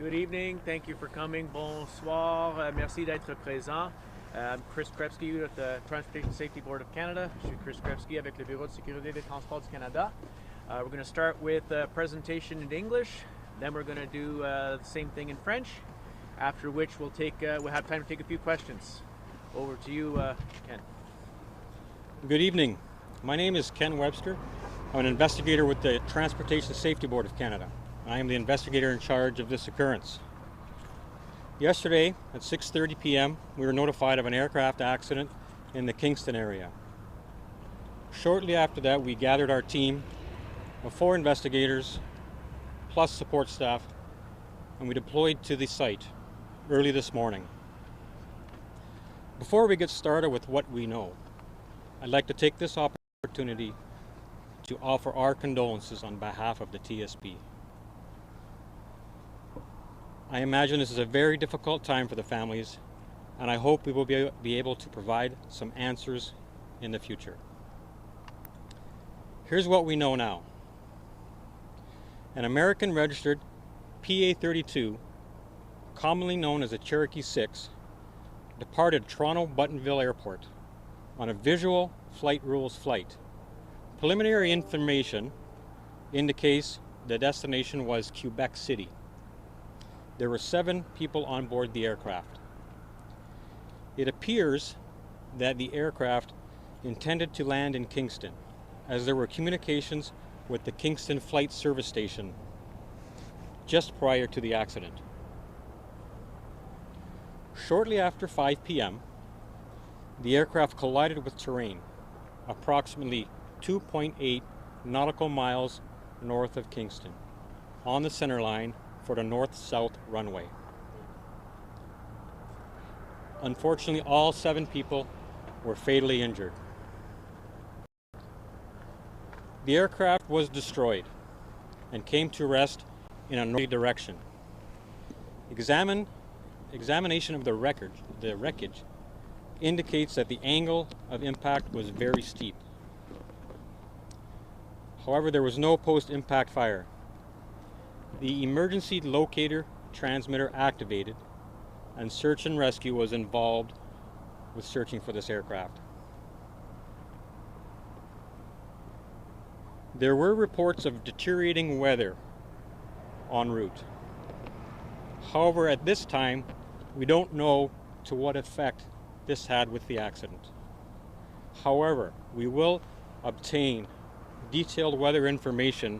Good evening. Thank you for coming. Bonsoir. Merci d'être présent. I'm Chris Krepsky with the Transportation Safety Board of Canada. Je suis Chris Krepsky avec le Bureau de sécurité des transports du Canada. We're going to start with a presentation in English. Then we're going to do the same thing in French. After which we'll have time to take a few questions. Over to you, Ken. Good evening. My name is Ken Webster. I'm an investigator with the Transportation Safety Board of Canada. I am the investigator in charge of this occurrence. Yesterday at 6:30 p.m. we were notified of an aircraft accident in the Kingston area. Shortly after that, we gathered our team of 4 investigators plus support staff, and we deployed to the site early this morning. Before we get started with what we know, I'd like to take this opportunity to offer our condolences on behalf of the TSB. I imagine this is a very difficult time for the families, and I hope we will be able to provide some answers in the future. Here's what we know now. An American registered PA-32, commonly known as a Cherokee 6, departed Toronto Buttonville Airport on a visual flight rules flight. Preliminary information indicates the destination was Quebec City. There were 7 people on board the aircraft. It appears that the aircraft intended to land in Kingston, as there were communications with the Kingston Flight Service Station just prior to the accident. Shortly after 5 p.m., the aircraft collided with terrain approximately 2.8 nautical miles north of Kingston on the center line for the north-south runway. Unfortunately, all 7 people were fatally injured. The aircraft was destroyed and came to rest in a northerly direction. Examination of the wreckage indicates that the angle of impact was very steep. However, there was no post-impact fire. The emergency locator transmitter activated, and search and rescue was involved with searching for this aircraft. There were reports of deteriorating weather en route. However, at this time, we don't know to what effect this had with the accident. However, we will obtain detailed weather information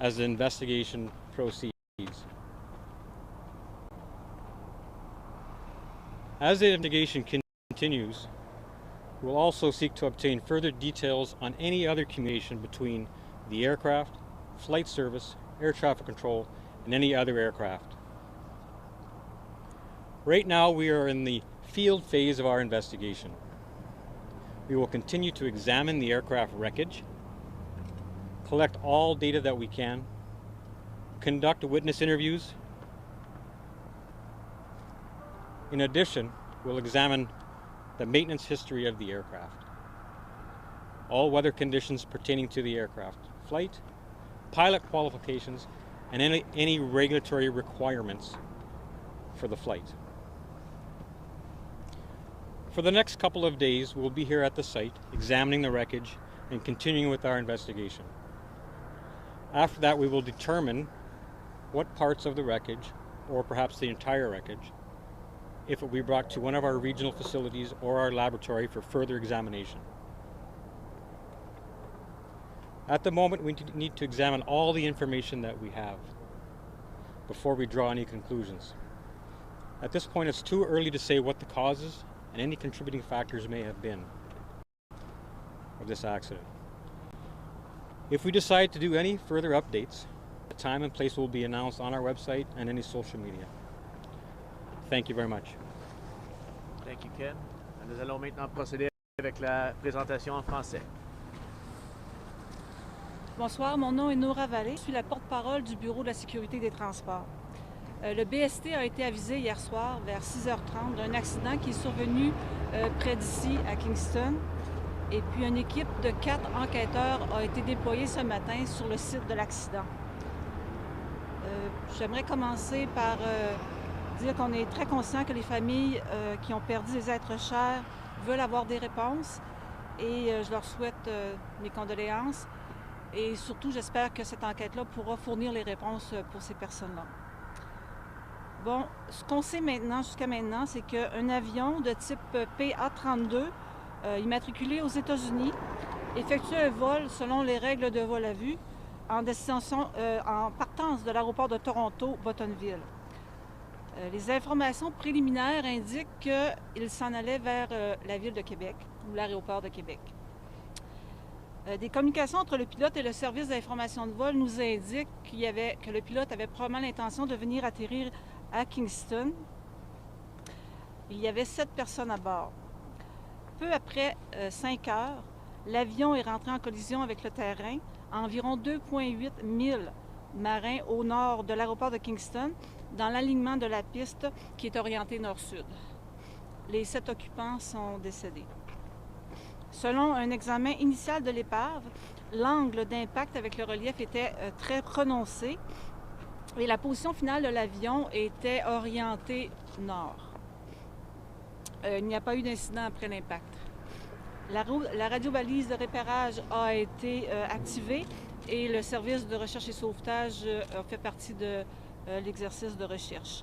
as the investigation proceeds. As the investigation continues, we'll also seek to obtain further details on any other communication between the aircraft, flight service, air traffic control, and any other aircraft. Right now, we are in the field phase of our investigation. We will continue to examine the aircraft wreckage, collect all data that we can, conduct witness interviews. In addition, we'll examine the maintenance history of the aircraft, all weather conditions pertaining to the aircraft, flight, pilot qualifications, and any regulatory requirements for the flight. For the next couple of days, we'll be here at the site, examining the wreckage and continuing with our investigation. After that, we will determine what parts of the wreckage, or perhaps the entire wreckage, if it will be brought to one of our regional facilities or our laboratory for further examination. At the moment, we need to examine all the information that we have before we draw any conclusions. At this point, it's too early to say what the causes and any contributing factors may have been of this accident. If we decide to do any further updates, the time and place will be announced on our website and any social media. Thank you very much. Thank you, Ken. Nous allons maintenant procéder avec la présentation en français. Bonsoir, mon nom est Nora Vallée. Je suis la porte-parole du Bureau de la sécurité des transports. Le BST a été avisé hier soir vers 6h30 d'un accident qui est survenu près d'ici à Kingston. Et puis une équipe de 4 enquêteurs a été déployée ce matin sur le site de l'accident. J'aimerais commencer par dire qu'on est très conscient que les familles qui ont perdu des êtres chers veulent avoir des réponses et je leur souhaite mes condoléances et surtout j'espère que cette enquête-là pourra fournir les réponses pour ces personnes-là. Bon, ce qu'on sait maintenant, jusqu'à maintenant, c'est qu'un avion de type PA-32, immatriculé aux États-Unis, effectue un vol selon les règles de vol à vue en destination, en partance de l'aéroport de Toronto-Bottonville. Les informations préliminaires indiquent qu'il s'en allait vers la ville de Québec ou l'aéroport de Québec. Des communications entre le pilote et le service d'information de vol nous indiquent que le pilote avait probablement l'intention de venir atterrir à Kingston. Il y avait 7 personnes à bord. Peu après 5 heures, l'avion est rentré en collision avec le terrain à environ 2,8 milles marins au nord de l'aéroport de Kingston, dans l'alignement de la piste qui est orientée nord-sud. Les 7 occupants sont décédés. Selon un examen initial de l'épave, l'angle d'impact avec le relief était très prononcé et la position finale de l'avion était orientée nord. Il n'y a pas eu d'incident après l'impact. La radiobalise de repérage a été activée et le service de recherche et sauvetage a fait partie de l'exercice de recherche.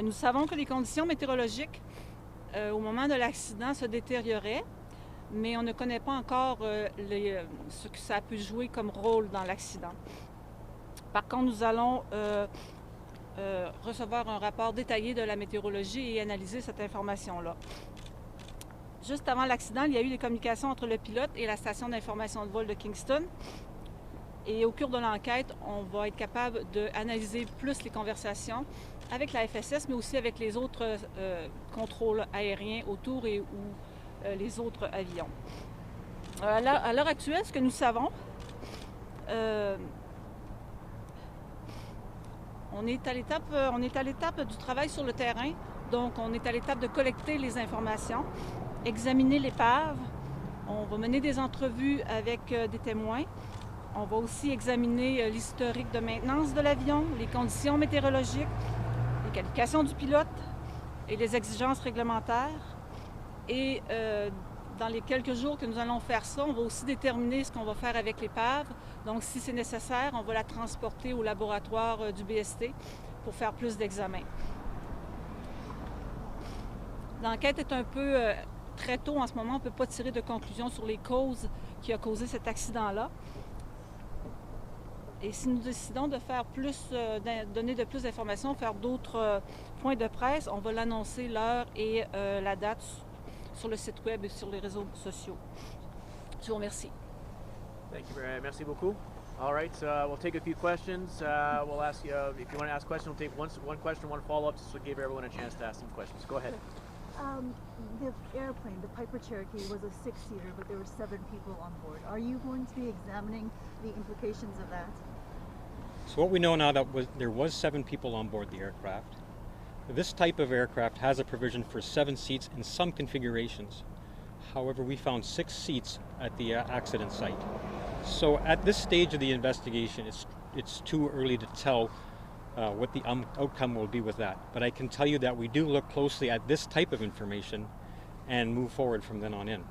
Nous savons que les conditions météorologiques au moment de l'accident se détérioraient, mais on ne connaît pas encore ce que ça a pu jouer comme rôle dans l'accident. Par contre, nous allons recevoir un rapport détaillé de la météorologie et analyser cette information-là. Juste avant l'accident, il y a eu des communications entre le pilote et la station d'information de vol de Kingston. Et au cours de l'enquête, on va être capable d'analyser plus les conversations avec la FSS, mais aussi avec les autres contrôles aériens autour et ou les autres avions. À l'heure actuelle, ce que nous savons, on est à l'étape du travail sur le terrain. Donc, on est à l'étape de collecter les informations, examiner l'épave. On va mener des entrevues avec des témoins. On va aussi examiner l'historique de maintenance de l'avion, les conditions météorologiques, les qualifications du pilote et les exigences réglementaires. Et dans les quelques jours que nous allons faire ça, on va aussi déterminer ce qu'on va faire avec l'épave. Donc, si c'est nécessaire, on va la transporter au laboratoire du BST pour faire plus d'examens. L'enquête est un peu très tôt en ce moment. On ne peut pas tirer de conclusion sur les causes qui ont causé cet accident-là. Et si nous décidons de faire donner de plus d'informations, faire d'autres points de presse, on va l'annoncer l'heure et la date sur le site web et sur les réseaux sociaux. Je vous remercie. Merci beaucoup. All right, so we'll take a few questions. We'll ask you, if you want to ask a question, we'll take one question, one follow-up, so we'll give everyone a chance to ask some questions. Go ahead. The airplane, the Piper Cherokee, was a 6-seater, but there were 7 people on board. Are you going to be examining the implications of that? So what we know now that there was 7 people on board the aircraft. This type of aircraft has a provision for 7 seats in some configurations. However, we found 6 seats at the accident site. So at this stage of the investigation, it's too early to tell what the outcome will be with that. But I can tell you that we do look closely at this type of information and move forward from then on in.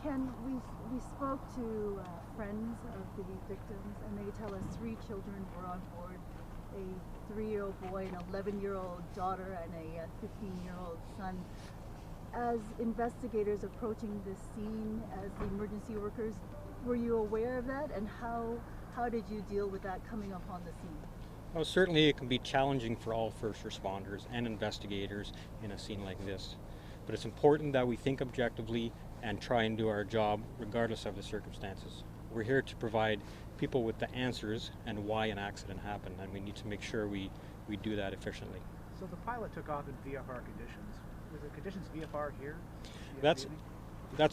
Ken, we spoke to friends of the victims, and they tell us 3 children were on board, a 3-year-old boy, an 11-year-old daughter, and a 15-year-old son. As investigators approaching the scene, as the emergency workers, were you aware of that, and how did you deal with that coming upon the scene? Well, certainly it can be challenging for all first responders and investigators in a scene like this. But it's important that we think objectively and try and do our job regardless of the circumstances. We're here to provide people with the answers and why an accident happened, and we need to make sure we do that efficiently. So the pilot took off in VFR conditions. Was the conditions VFR here? That's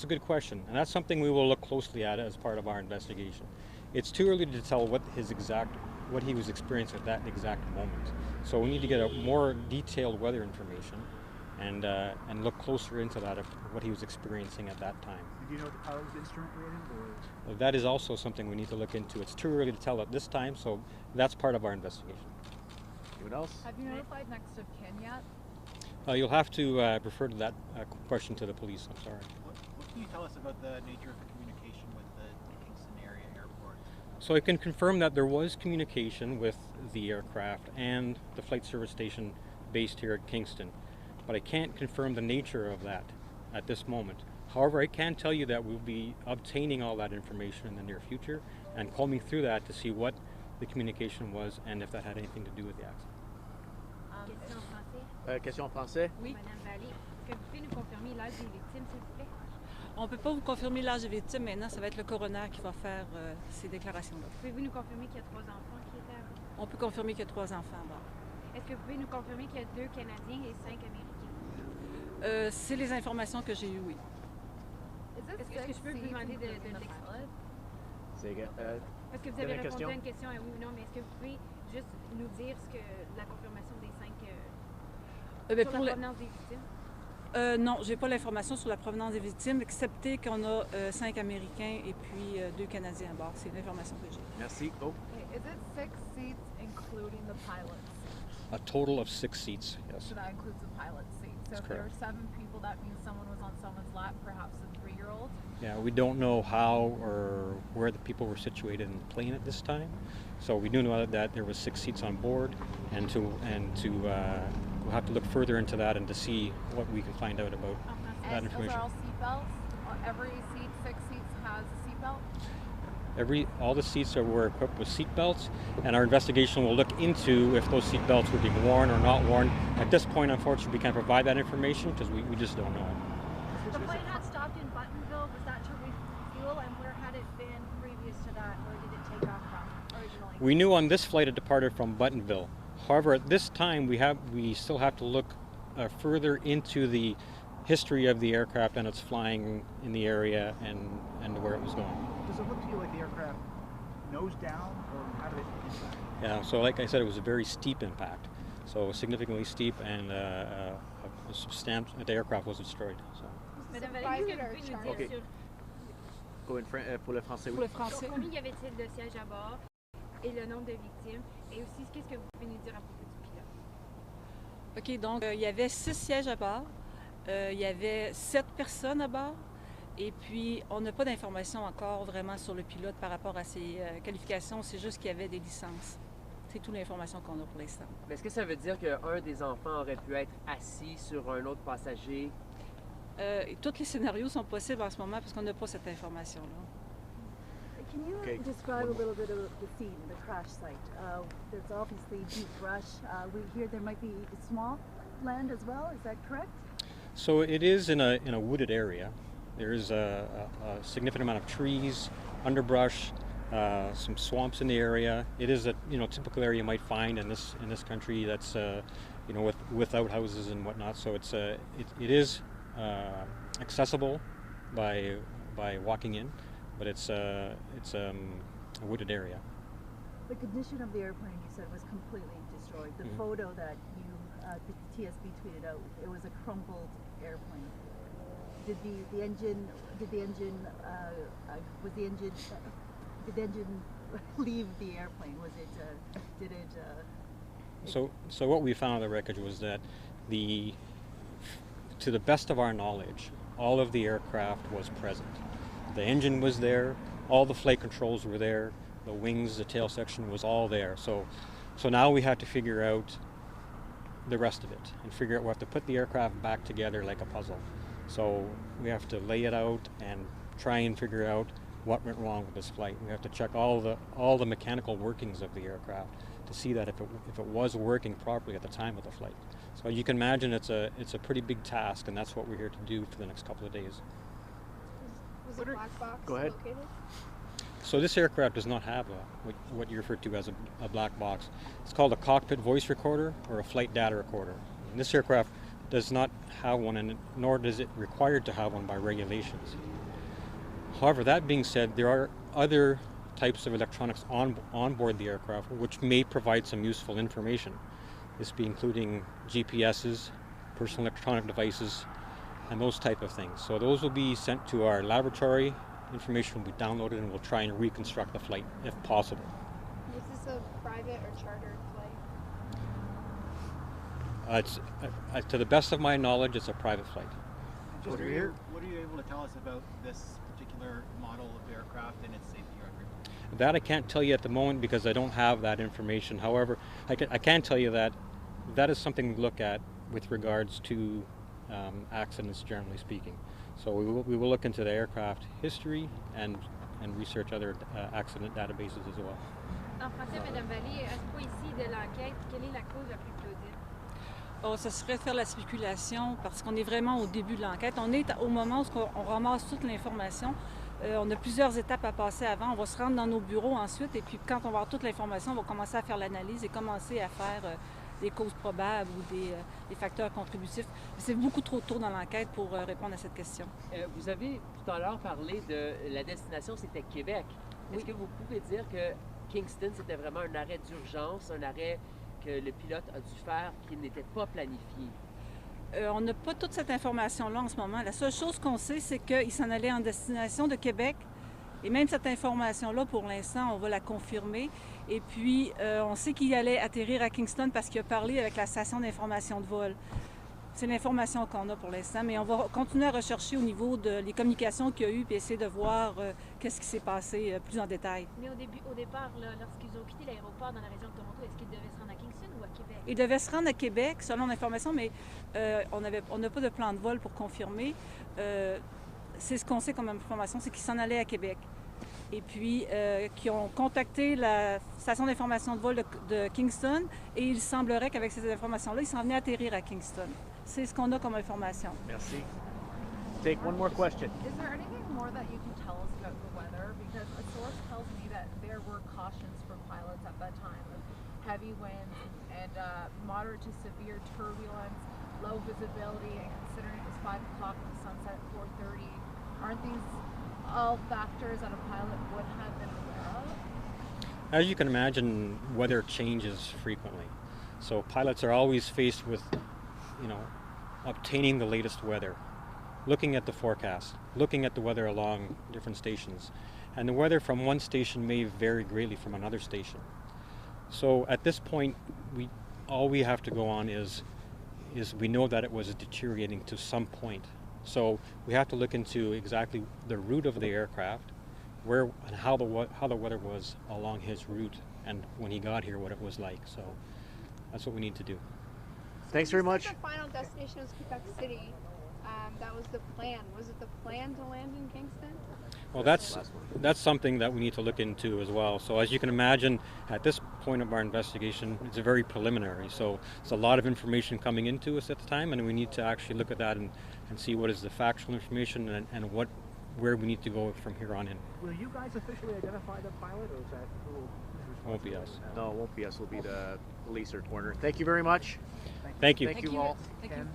a good question, and that's something we will look closely at as part of our investigation. It's too early to tell what he was experiencing at that exact moment. So we need to get a more detailed weather information and look closer into that of what he was experiencing at that time. Do you know if the pilot was instrument rated or? That is also something we need to look into. It's too early to tell at this time, so that's part of our investigation. Anyone else? Have you notified next of kin yet? You'll have to refer to that question to the police. I'm sorry. What can you tell us about the nature of the communication with the Kingston area airport? So I can confirm that there was communication with the aircraft and the flight service station based here at Kingston, but I can't confirm the nature of that at this moment. However, I can tell you that we'll be obtaining all that information in the near future and combing through that to see what the communication was and if that had anything to do with the accident. Question en français. Question en français? Oui. Madame Vallée, est-ce que vous pouvez nous confirmer l'âge des victimes, s'il vous plaît? On ne peut pas vous confirmer l'âge des victimes maintenant, ça va être le coroner qui va faire ces déclarations-là. Pouvez-vous nous confirmer qu'il y a 3 enfants qui étaient à bord? On peut confirmer qu'il y a 3 enfants à bord. Est-ce que vous pouvez nous confirmer qu'il y a 2 Canadiens et 5 Américains? C'est les informations que j'ai eues, oui. Est-ce que je peux vous demander de l'expliquer? Parce que vous avez répondu à une question, oui ou non, mais est-ce que vous pouvez juste nous dire ce que la confirmation des 5 sur la provenance des victimes? Non, j'ai pas l'information sur la provenance des victimes, excepté qu'on a 5 Américains et puis 2 Canadiens à bord. C'est l'information que j'ai. Merci. Oh. Is it 6 seats including the pilots? A total of 6 seats, yes. So that includes the pilot seat. So That's if there correct. are 7 people, that means someone was on someone's lap, perhaps a 3-year-old. Yeah, we don't know how or where the people were situated in the plane at this time. So we do know that there was 6 seats on board, and we'll have to look further into that and to see what we can find out about that And those information. are all seatbelts? Every seat, 6 seats has a seatbelt? All the seats were equipped with seat belts, and our investigation will look into if those seat belts were being worn or not worn. At this point, unfortunately, we can't provide that information because we just don't know. The plane had stopped in Buttonville. Was that to refuel? And where had it been previous to that? Where did it take off from originally? We knew on this flight it departed from Buttonville. However, at this time, we still have to look further into the history of the aircraft and its flying in the area and where it was going. Does it look to you like the aircraft nose down, or how did it impact? Yeah, so like I said, it was a very steep impact. So significantly steep, and the aircraft was destroyed. So. Madame Vallée, est-ce que vous pouvez nous dire Okay. sur Pour le français, Pour oui. le français. combien y avait-il de sièges à bord et le nombre de victimes? Et aussi, qu'est-ce que vous pouvez nous dire à propos du pilote? OK, donc il y avait 6 sièges à bord. Il y avait 7 personnes à bord. Et puis, on n'a pas d'informations encore vraiment sur le pilote par rapport à ses qualifications. C'est juste qu'il y avait des licences. C'est toute l'information qu'on a pour l'instant. Mais est-ce que ça veut dire qu'un des enfants aurait pu être assis sur un autre passager? Et tous les scénarios sont possibles en ce moment parce qu'on n'a pas cette information-là. Can you Okay. describe a little bit of the scene, the crash site? There's obviously deep brush. We hear there might be small land as well. Is that correct? So it is in a wooded area. There is a significant amount of trees, underbrush, some swamps in the area. It is a typical area you might find in this country that's without houses and whatnot. So it is accessible by walking in, but it's a wooded area. The condition of the airplane, you said, was completely destroyed. The Mhm. photo that the TSB tweeted out, it was a crumpled airplane. Did the engine leave the airplane? Was it did it? So what we found on the wreckage was that to the best of our knowledge, all of the aircraft was present. The engine was there, all the flight controls were there, the wings, the tail section was all there. So now we had to figure out the rest of it and figure out we have to put the aircraft back together like a puzzle. So we have to lay it out and try and figure out what went wrong with this flight. We have to check all the mechanical workings of the aircraft to see that if it was working properly at the time of the flight. So you can imagine it's a pretty big task, and that's what we're here to do for the next couple of days. Was a black box Go ahead. located? So this aircraft does not have what you refer to as a black box. It's called a cockpit voice recorder or a flight data recorder. And this aircraft does not have one, and nor is it required to have one by regulations. However, that being said, there are other types of electronics on board the aircraft which may provide some useful information. This be including GPSs, personal electronic devices, and those type of things. So those will be sent to our laboratory. Information will be downloaded, and we'll try and reconstruct the flight if possible. Is this a private or chartered flight? To the best of my knowledge, it's a private flight. What are you able to tell us about this particular model of aircraft and its safety record? That I can't tell you at the moment because I don't have that information. However, I can tell you that that is something we look at with regards to accidents, generally speaking. So we will look into the aircraft history and research other accident databases as well. En français, Madame Vallée, à ce point-ci de l'enquête, quelle est la cause la plus plausible? Oh, ce serait de faire la spéculation parce qu'on est vraiment au début de l'enquête. On est au moment où on ramasse toute l'information. On a plusieurs étapes à passer avant. On va se rendre dans nos bureaux ensuite et puis quand on va avoir toute l'information, on va commencer à faire l'analyse et commencer à faire des causes probables ou des facteurs contributifs. C'est beaucoup trop tôt dans l'enquête pour répondre à cette question. Vous avez tout à l'heure parlé de la destination, c'était Québec. Oui. Est-ce que vous pouvez dire que Kingston, c'était vraiment un arrêt d'urgence, un arrêt que le pilote a dû faire qui n'était pas planifié? On n'a pas toute cette information-là en ce moment. La seule chose qu'on sait, c'est qu'il s'en allait en destination de Québec. Et même cette information-là, pour l'instant, on va la confirmer. Et puis, on sait qu'il allait atterrir à Kingston parce qu'il a parlé avec la station d'information de vol. C'est l'information qu'on a pour l'instant, mais on va continuer à rechercher au niveau des communications qu'il y a eu puis essayer de voir qu'est-ce qui s'est passé plus en détail. Mais au départ, lorsqu'ils ont quitté l'aéroport dans la région de Toronto, est-ce qu'ils devaient se rendre à Kingston ou à Québec? Ils devaient se rendre à Québec, selon l'information, mais on n'a pas de plan de vol pour confirmer. C'est ce qu'on sait comme information, c'est qu'ils s'en allaient à Québec. Et puis, qui ont contacté la station d'information de vol de Kingston et il semblerait qu'avec ces informations-là, ils s'en venaient atterrir à Kingston. C'est ce qu'on a comme information. Merci. Take one more question. Is there anything more that you can tell us about the weather? Because a source tells me that there were cautions for pilots at that time of heavy winds and moderate to severe turbulence, low visibility, and considering it was 5 o'clock and the sunset at 4:30. Aren't these all factors that a pilot would have been aware of? As you can imagine, weather changes frequently. So pilots are always faced with, obtaining the latest weather, looking at the forecast, looking at the weather along different stations. And the weather from one station may vary greatly from another station. So at this point, all we have to go on is we know that it was deteriorating to some point. So we have to look into exactly the route of the aircraft, where and how the weather was along his route, and when he got here, what it was like. So that's what we need to do. Thanks very much. The final destination was Quebec City. That was the plan. Was it the plan to land in Kingston? Well, that's something that we need to look into as well. So as you can imagine, at this point of our investigation, it's very preliminary. So there's a lot of information coming into us at the time, and we need to actually look at that and see what is the factual information and where we need to go from here on in. Will you guys officially identify the pilot, or is that Won't be us. No, it won't be us. It'll be the police or coroner. Thank you very much. Thank you. Thank you all. Thank you.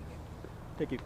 Thank you.